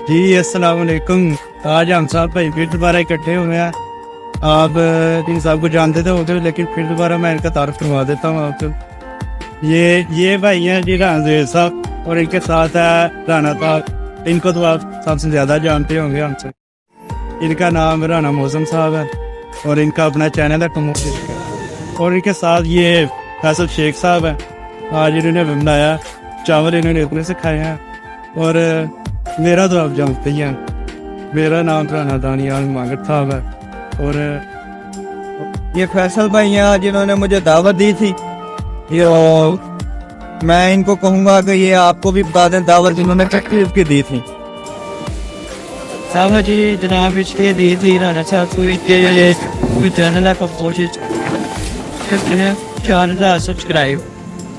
जी अस्सलाम वालेकुम। आज हम सब भाई फिर दोबारा इकट्ठे हुए हैं। आप इन सबको जानते तो होते, लेकिन फिर दोबारा मैं इनका तारुफ करवा देता हूँ आपको। ये भाई हैं जी राना साहब, और इनके साथ है राना साहब। इनको तो आप सबसे ज़्यादा जानते होंगे हमसे। इनका नाम राना मौसम साहब है और इनका अपना चैनल है कमोड। और इनके साथ ये फैसल शेख साहब है। आज इन्होंने बनाया चावल, इन्होंने अपने से खाए हैं। और मेरा तो आप जानते ही हैं, मेरा नाम राना दानियाल मांगट साहब है। और ये फैसल भाई हैं जिन्होंने मुझे दावत दी थी। ये मैं इनको कहूँगा कि ये आपको भी बता दें दावत जिन्होंने तकलीफ की दी थी। साहब जी जनाब इसलिए दी थी राना साहब को चैनल का कोशिश 4000 सब्सक्राइब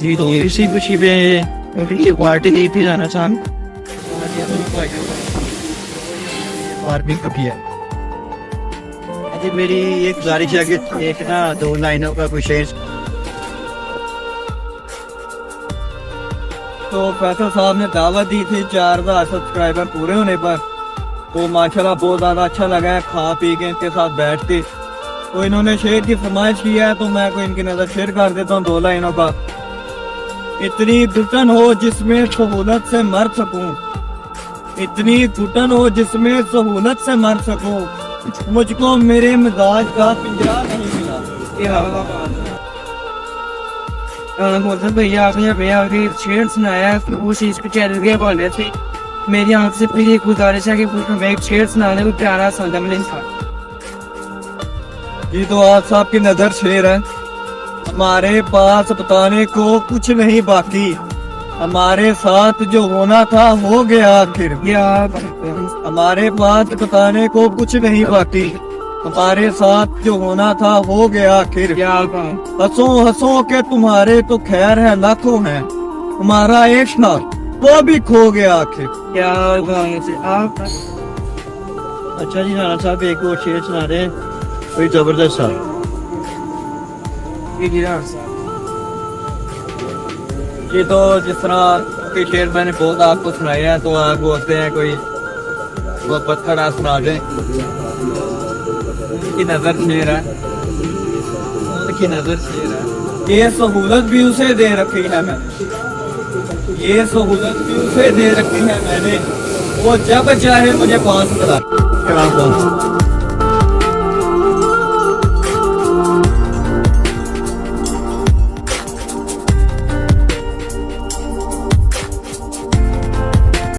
जी, तो इसी खुशी में पार्टी दी थी राना साहब। मेरी एक गुजारिश है कि एक ना 2 लाइनों का कोई शेर। तो फैसल साहब ने दावत दी थी 4000 सब्सक्राइबर पूरे होने पर, तो माशाल्लाह बहुत ज़्यादा अच्छा लगा है। खा पी के इनके साथ बैठ के तो इन्होंने शेर की फरमाइश की है, तो मैं कोई इनकी नज़र शेर कर देता हूँ 2 लाइनों का। इतनी घुटन हो जिसमें सहूलत से मर सकूं, इतनी घुटन हो जिसमें सहूलत से मर सकूं, मुझको मेरे मिजाज का पिंजरा नहीं मिला। मौसम भैया आपने भैया शेर सुनाया उस चीज के चैनल के हवाले से। मेरी आपसे फिर एक गुजारिश है कि मैं एक शेर सुनाने को प्यारा समझा मिले था। ये तो आप साहब की नजर शेर है। हमारे पास बताने को कुछ नहीं बाकी, हमारे साथ जो होना था हो गया आखिर। हमारे पास बताने को कुछ नहीं बाकी, हमारे साथ जो होना था हो गया आखिर। हंसो हंसो के तुम्हारे तो खैर है लाखों हैं, हमारा एक था वो भी खो गया आखिर। क्या आप अच्छा जी राना साहब एक और शेर सुना रहे हैं, कोई जबरदस्त सा। ये तो जिस तरह के शेर मैंने बहुत आपको सुनाया है, तो आप बोलते हैं कोई वो पत्थर सुना दें। उनकी नजर शेर है, उनकी नजर शेर है। ये सहूलत भी उसे दे रखी है मैंने, ये सहूलत भी उसे दे रखी है मैंने, वो जब चाहे मुझे पास करा।